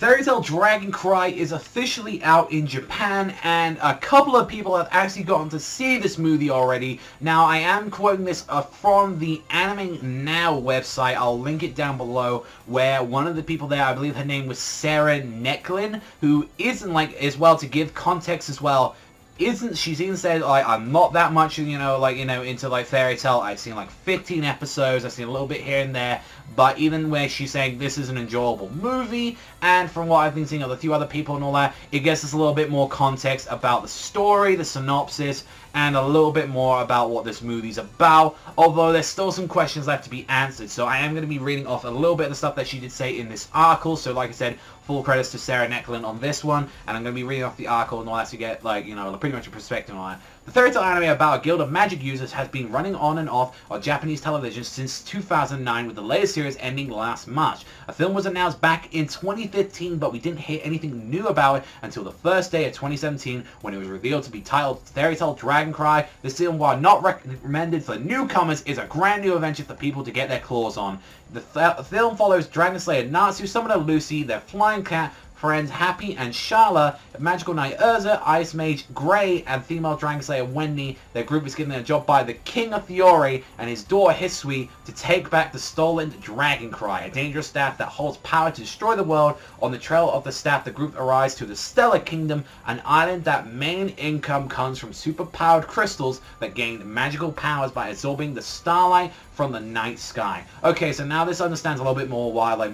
Fairy Tail Dragon Cry is officially out in Japan, and a couple of people have actually gotten to see this movie already. Now, I am quoting this from the Anime Now website. I'll link it down below, where one of the people there, I believe her name was Sarah Necklin, who isn't, like, as well, to give context as well, she's even said, like, I'm not that much, into, like, Fairy Tail. I've seen, like, 15 episodes, I've seen a little bit here and there, but even where she's saying this is an enjoyable movie, and from what I've been seeing of a few other people and all that, it gives us a little bit more context about the story, the synopsis, and a little bit more about what this movie's about, although there's still some questions left to be answered. So I am going to be reading off a little bit of the stuff that she did say in this article. So like I said, full credits to Sarah Necklin on this one, and I'm going to be reading off the article and all that to get, like, pretty much a perspective on it. The Fairy Tail anime about a guild of magic users has been running on and off on Japanese television since 2009, with the latest series ending last March. A film was announced back in 2015, but we didn't hear anything new about it until the first day of 2017, when it was revealed to be titled Fairy Tail Dragon Cry. This film, while not recommended for newcomers, is a grand new adventure for people to get their claws on. The film follows Dragon Slayer Natsu, Summoner Lucy, their flying cat friends Happy and Shala, Magical Knight Urza, Ice Mage Grey, and female Dragon Slayer Wendy. Their group is given a job by the King of Fiore and his daughter Hisui to take back the stolen Dragon Cry, a dangerous staff that holds power to destroy the world. On the trail of the staff, the group arrives to the Stellar Kingdom, an island that main income comes from superpowered crystals that gain magical powers by absorbing the starlight from the night sky. Okay, so now this understands a little bit more why, like,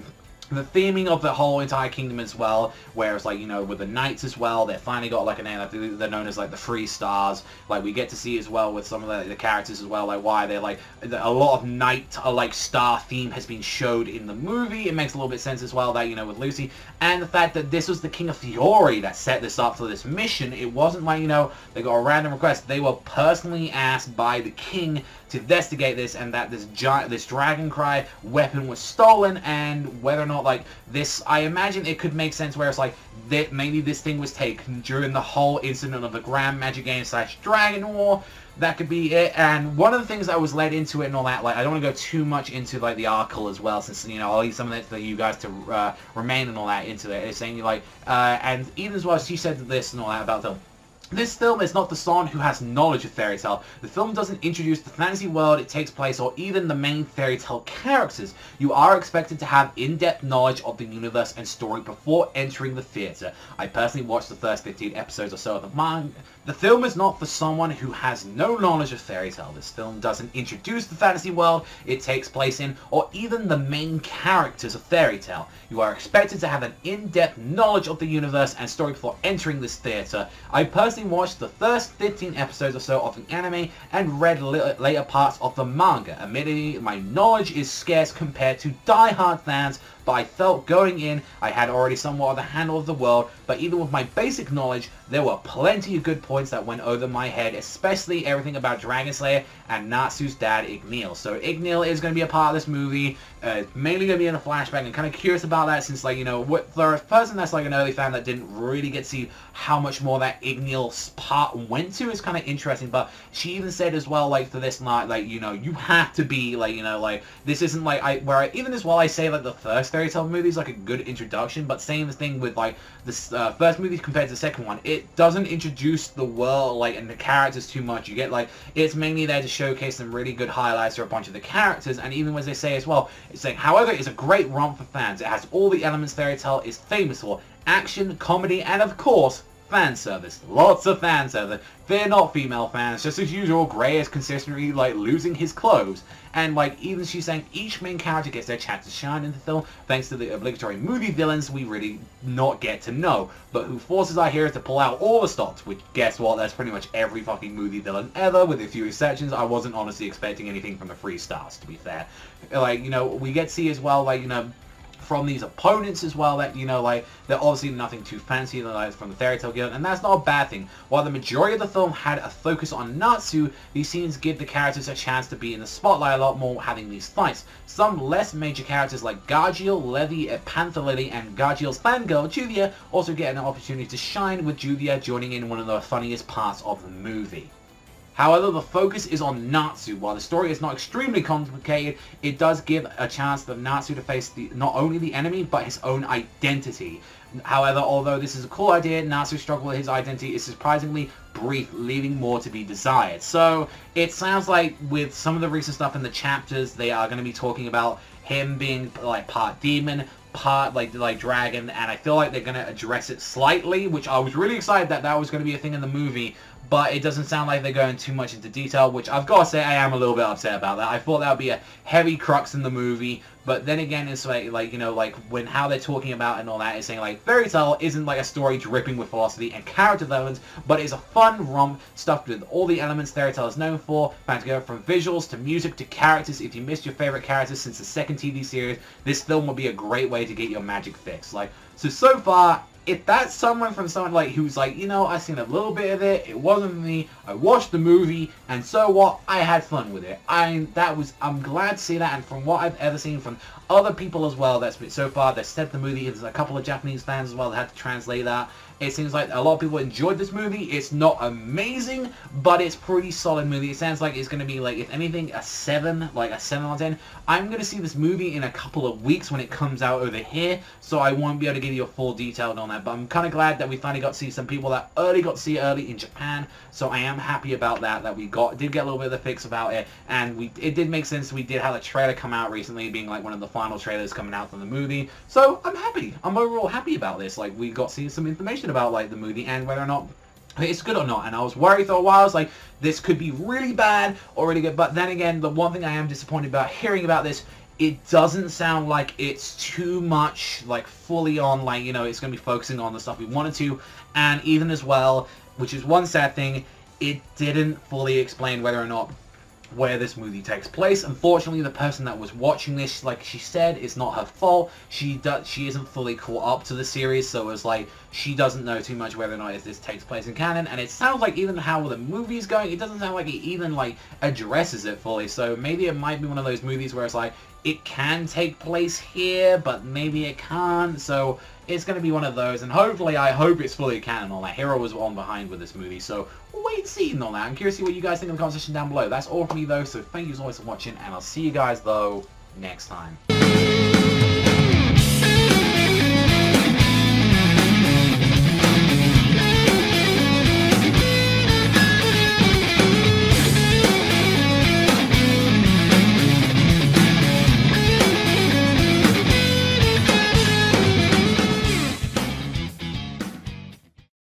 the theming of the whole entire kingdom as well, whereas, like, with the knights as well, they finally got, like, a name, like, they're known as, like, the Free Stars. Like, we get to see as well with some of the characters as well, like, why they're, like, a lot of knight, like, star theme has been showed in the movie. It makes a little bit of sense as well that, with Lucy, and the fact that this was the King of Fiore that set this up for this mission. It wasn't like, they got a random request. They were personally asked by the king to investigate this, and that this Dragon Cry weapon was stolen, and whether or not, like, this, I imagine it could make sense where it's like that maybe this thing was taken during the whole incident of the Grand Magic Game / Dragon War. That could be it. And one of the things that was led into it and all that, like, I don't want to go too much into, like, the article as well, since, I'll leave some of it for you guys to remain and all that into it. It's saying, like, and even as well, she said this and all that about them. This film is not the someone who has knowledge of Fairy Tail. The film doesn't introduce the fantasy world it takes place or even the main Fairy Tail characters. You are expected to have in-depth knowledge of the universe and story before entering the theatre. I personally watched the first 15 episodes or so of the manga. The film is not for someone who has no knowledge of Fairy Tail. This film doesn't introduce the fantasy world it takes place in or even the main characters of Fairy Tail. You are expected to have an in-depth knowledge of the universe and story before entering this theatre. I personally watched the first 15 episodes or so of the anime and read later parts of the manga. Admittedly, my knowledge is scarce compared to die-hard fans, but I felt going in I had already somewhat of a handle of the world. But even with my basic knowledge, there were plenty of good points that went over my head, especially everything about Dragon Slayer and Natsu's dad, Igneel. So Igneel is going to be a part of this movie. It's mainly going to be in a flashback. I'm kind of curious about that since, like, for a person that's like an early fan that didn't really get to see how much more that Igneel's part went to, is kind of interesting. But she even said as well, like, for this night, like, you have to be, like, like, this isn't like, even as well I say, like, the first Fairy Tail movie is like a good introduction, but same thing with, like, this first movie compared to the second one, it doesn't introduce the world, like, and the characters too much. You get, like, it's mainly there to showcase some really good highlights for a bunch of the characters, and even as they say as well, it's like, however, it's a great romp for fans. It has all the elements Fairy Tail is famous for: action, comedy, and of course, fan service. Lots of fan service. Fear not, female fans. Just as usual, Grey is consistently, like, losing his clothes. And, like, even she's saying each main character gets their chance to shine in the film thanks to the obligatory movie villains we really not get to know, but who forces our heroes to pull out all the stops, which, guess what, that's pretty much every fucking movie villain ever, with a few exceptions. I wasn't honestly expecting anything from the Free Stars, to be fair. Like, we get to see as well, like, from these opponents as well, that, like, they're obviously nothing too fancy, like, from the Fairy Tail Guild, and that's not a bad thing. While the majority of the film had a focus on Natsu, these scenes give the characters a chance to be in the spotlight a lot more, having these fights. Some less major characters like Gargiel, Levy, Panther Lily, and Gargiel's fangirl, Juvia, also get an opportunity to shine, with Juvia joining in one of the funniest parts of the movie. However, the focus is on Natsu. While the story is not extremely complicated, it does give a chance for Natsu to face not only the enemy, but his own identity. However, although this is a cool idea, Natsu's struggle with his identity is surprisingly brief, leaving more to be desired. So, it sounds like with some of the recent stuff in the chapters, they are going to be talking about him being like part demon, part like dragon, and I feel like they're going to address it slightly, which I was really excited that was going to be a thing in the movie, but it doesn't sound like they're going too much into detail, which I've got to say I am a little bit upset about that. I thought that would be a heavy crux in the movie, but then again, it's like you know, like when how they're talking about and all that is saying like Fairy Tail isn't like a story dripping with philosophy and character development, but it's a fun romp stuffed with all the elements Fairy Tail is known for, found together from visuals to music to characters. If you missed your favorite characters since the second TV series, this film will be a great way to get your magic fix. Like, so far, if that's someone like who's like, you know, I've seen a little bit of it, it wasn't for me, I watched the movie, and so what, I had fun with it. I'm glad to see that, and from what I've ever seen from other people as well, that's been so far, they said the movie, there's a couple of Japanese fans as well that had to translate that. It seems like a lot of people enjoyed this movie. It's not amazing, but it's pretty solid movie. It sounds like it's going to be, like, if anything, a 7, like a 7 out of 10. I'm going to see this movie in a couple of weeks when it comes out over here, so I won't be able to give you a full detail on that. But I'm kind of glad that we finally got to see some people that got to see it early in Japan, so I am happy about that we did get a little bit of the fix about it, and it did make sense. We did have a trailer come out recently, being like one of the final trailers coming out from the movie, so I'm happy. I'm overall happy about this. Like, we got to see some information about like the movie and whether or not it's good or not, and I was worried for a while. I was like, this could be really bad or really good, but then again, the one thing I am disappointed about hearing about this, it doesn't sound like it's too much like fully on, like, you know, it's going to be focusing on the stuff we wanted to, and even as well, which is one sad thing, it didn't fully explain whether or not where this movie takes place. Unfortunately, the person that was watching this, like she said, it's not her fault. She isn't fully caught up to the series, so it's like she doesn't know too much whether or not this takes place in canon. And it sounds like even how the movie's going, it doesn't sound like it even like addresses it fully. So maybe it might be one of those movies where it's like it can take place here, but maybe it can't. So it's going to be one of those, and hopefully, I hope it's fully canon. All that Hero was on behind with this movie, so we'll wait and see and all that. I'm curious to see what you guys think in the comment section down below. That's all from me though, so thank you as always for watching, and I'll see you guys though next time.